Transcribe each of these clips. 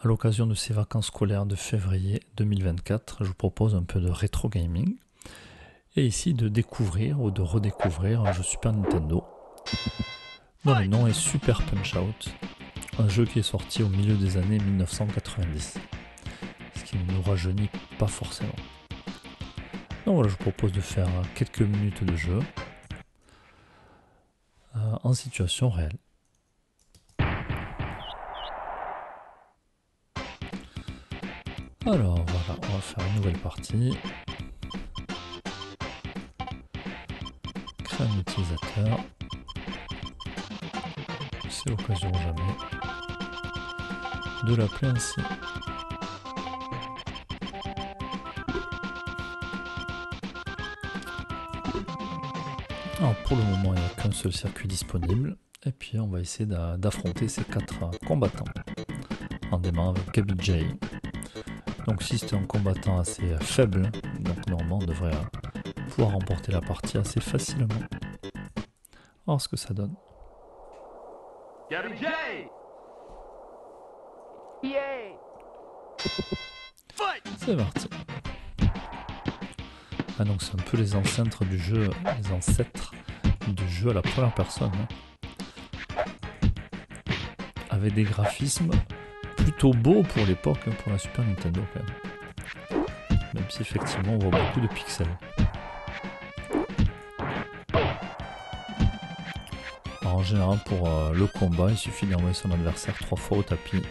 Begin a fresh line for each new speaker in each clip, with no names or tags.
À l'occasion de ces vacances scolaires de février 2024, je vous propose un peu de rétro gaming et ici de découvrir ou de redécouvrir un jeu Super Nintendo dont le nom est Super Punch-Out, un jeu qui est sorti au milieu des années 1990, ce qui ne nous rajeunit pas forcément. Donc voilà, je vous propose de faire quelques minutes de jeu en situation réelle. Alors voilà, on va faire une nouvelle partie. Créer un utilisateur. C'est l'occasion jamais de l'appeler ainsi. Alors pour le moment, il n'y a qu'un seul circuit disponible. Et puis on va essayer d'affronter ces 4 combattants. En démarrant avec Gabi J. Donc si c'est un combattant assez faible, donc normalement on devrait pouvoir remporter la partie assez facilement. Alors ce que ça donne.
Gabi J!
Yay!
C'est parti. Ah donc c'est un peu les ancêtres du jeu, les ancêtres du jeu à la première personne. Avec des graphismes plutôt beaux pour l'époque, pour la Super Nintendo quand même. Même si effectivement on voit beaucoup de pixels. Alors, en général pour le combat, il suffit d'envoyer son adversaire 3 fois au tapis.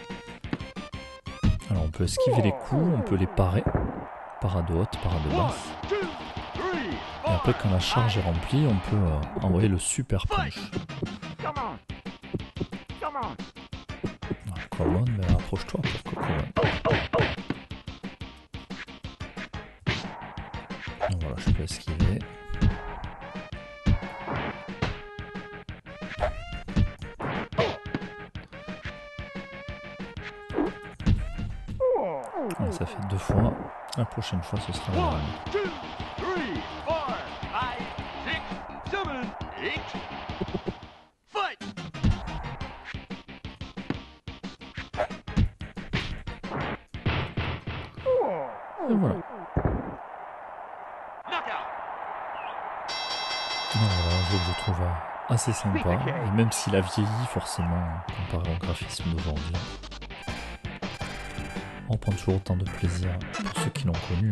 Alors on peut esquiver les coups, on peut les parer. Parade haute, parade basse. Et après quand la charge est remplie, on peut envoyer le super punch. Common, mais approche-toi pour que Common. Donc voilà, je peux esquiver. Voilà, ça fait 2 fois. La prochaine fois, ce sera la même.
1, 2, 3, 4, 5, 6, 7, 8. Fight!
Et voilà.
Knockout!
Donc voilà, un jeu que je trouve assez sympa. Et même s'il a vieilli forcément comparé au graphisme d'aujourd'hui, on prend toujours autant de plaisir, pour ceux qui l'ont connu,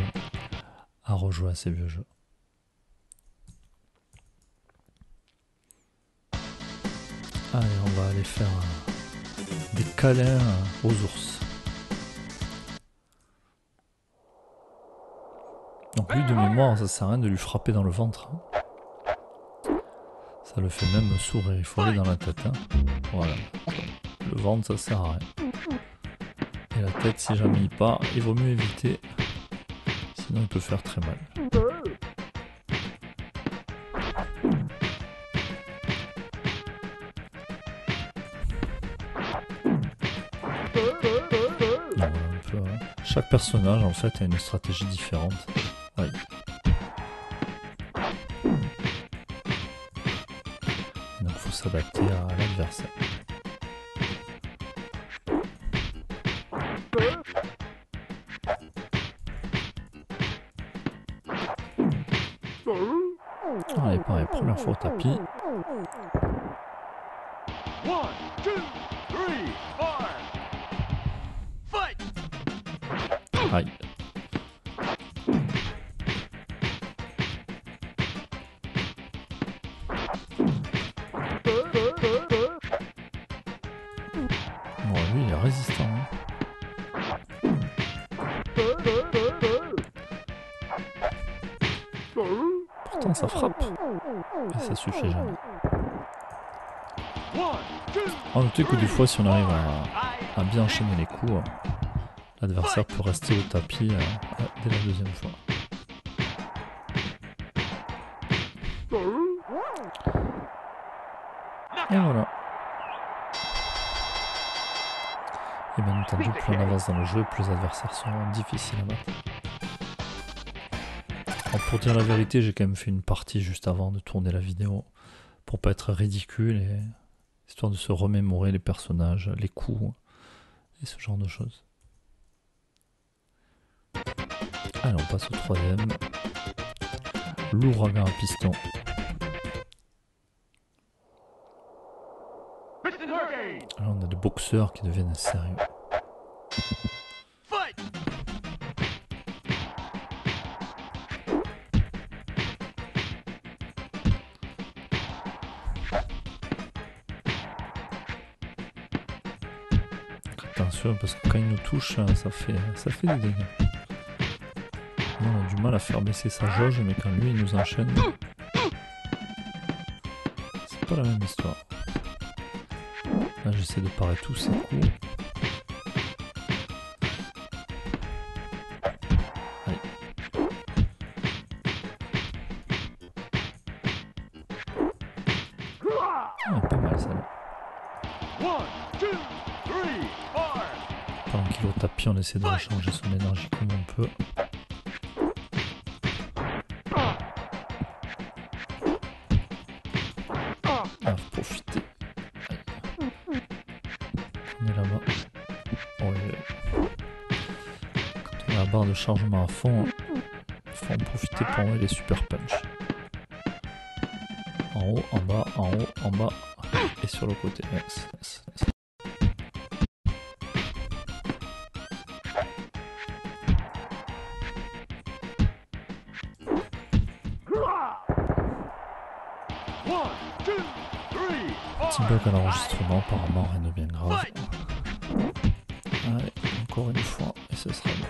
à rejouer à ces vieux jeux. Allez, on va aller faire des câlins aux ours. Donc lui de mémoire, ça sert à rien de lui frapper dans le ventre. Ça le fait même sourire, il faut aller dans la tête. Voilà. Le ventre, ça sert à rien. Et la tête, si jamais il part, il vaut mieux éviter. Sinon il peut faire très mal. Donc, un peu, chaque personnage en fait a une stratégie différente. Ouais. Donc il faut s'adapter à l'adversaire. Allez, pareil, première fois au tapis.
1, 2, 3, 4. Fight!
Aïe. Bon, lui, il est résistant. Pourtant, ça frappe. Et ça suffit jamais.
1, 2,
En noter que des fois, si on arrive à bien enchaîner les coups, l'adversaire peut rester au tapis dès la deuxième fois. Et voilà. Et bien entendu, plus on avance dans le jeu, plus les adversaires sont difficiles à battre. Alors pour dire la vérité, j'ai quand même fait une partie juste avant de tourner la vidéo pour pas être ridicule et histoire de se remémorer les personnages, les coups et ce genre de choses. Allez, on passe au troisième. L'ouragan à piston.
Piston Hurricane.
Alors, on a des boxeurs qui deviennent sérieux.
Fight.
Attention, parce que quand il nous touche, ça fait des dégâts. Nous, on a du mal à faire baisser sa jauge, mais quand lui il nous enchaîne, c'est pas la même histoire. Là, j'essaie de parer tous ses coups. Allez. Ah, pas mal ça là.
1, 2, 3, 4.
Pendant qu'il est au tapis, on essaie de recharger son énergie comme on peut. Ah, faut profiter. Aïe. On est là-bas. Oh, quand on a la barre de chargement à fond, il faut en profiter pour envoyer les super punch. En haut, en bas, en haut, en bas et sur le côté. Yes, yes, yes. Petit bug à l'enregistrement, apparemment rien de bien grave. Allez, encore une fois, et ce sera bon.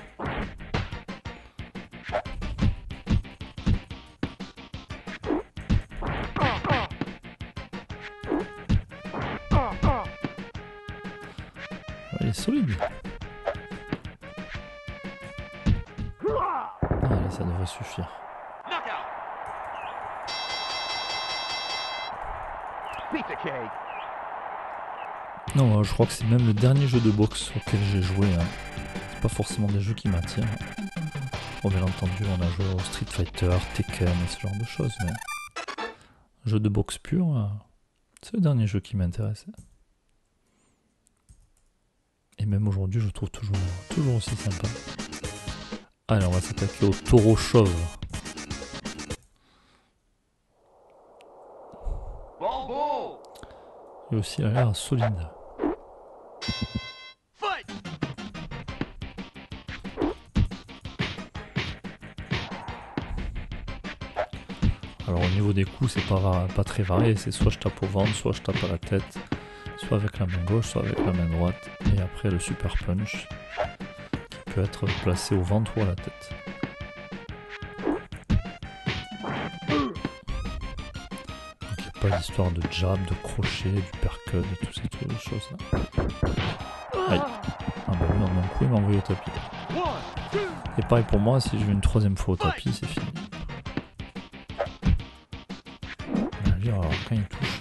Il est solide. Allez, ça devrait suffire.
Knockout. Pizza cake.
Non, je crois que c'est même le dernier jeu de boxe auquel j'ai joué. Hein. C'est pas forcément des jeux qui m'attirent. Bon, bien entendu, on a joué au Street Fighter, Tekken et ce genre de choses, mais jeu de boxe pur, c'est le dernier jeu qui m'intéresse. Et même aujourd'hui, je le trouve toujours aussi sympa. Allez, on va s'attaquer au taureau chauve.
Bon.
Et aussi, il a l'air solide.
Fight.
Alors au niveau des coups, c'est pas très varié, c'est soit je tape au ventre, soit je tape à la tête, soit avec la main gauche, soit avec la main droite, et après le super punch, qui peut être placé au ventre ou à la tête. Donc il n'y a pas d'histoire de jab, de crochet, du percut, de toutes ces choses là. Aïe. Ah bah lui en un coup il m'a envoyé au tapis. Et pareil pour moi, si je vais une troisième fois au tapis, c'est fini. Alors quand il touche,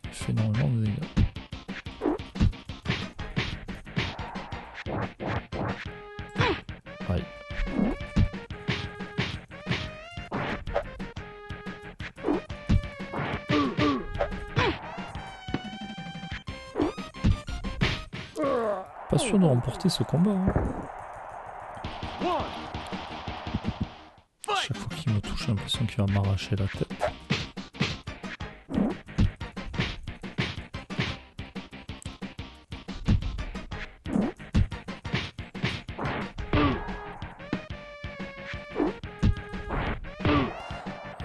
il fait énormément de dégâts. Aïe. Pas sûr de remporter ce combat. Hein. Chaque fois qu'il me touche, j'ai l'impression qu'il va m'arracher la tête.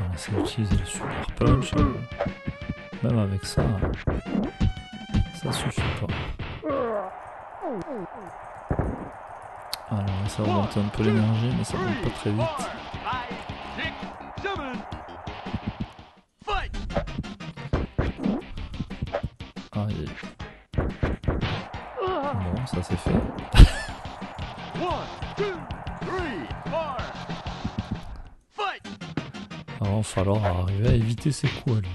On essaie d'utiliser le super punch. Même avec ça, ça suffit pas. Alors on essaie de remonter un peu l'énergie, mais ça monte pas très vite. Aïe. Bon, ça c'est fait. Alors il va falloir arriver à éviter ses coups à lui.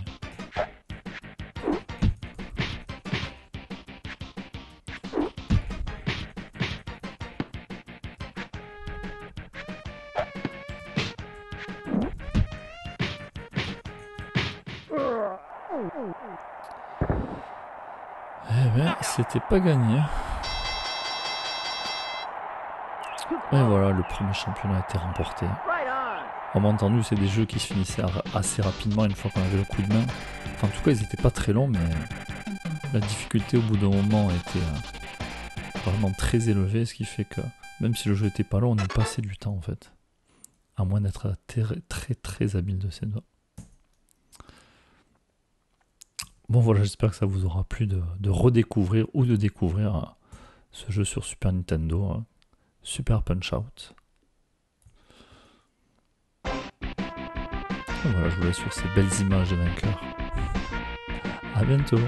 Eh bien, c'était pas gagné. Et voilà, le premier championnat a été remporté. On m'a entendu, c'est des jeux qui se finissaient assez rapidement une fois qu'on avait le coup de main. Enfin, en tout cas, ils n'étaient pas très longs, mais la difficulté au bout d'un moment était vraiment très élevée, ce qui fait que même si le jeu était pas long, on y passait du temps en fait. À moins d'être très habile de ses doigts. Bon voilà, j'espère que ça vous aura plu de redécouvrir ou de découvrir ce jeu sur Super Nintendo, Super Punch-Out. Voilà, je vous laisse sur ces belles images de vainqueurs. À bientôt.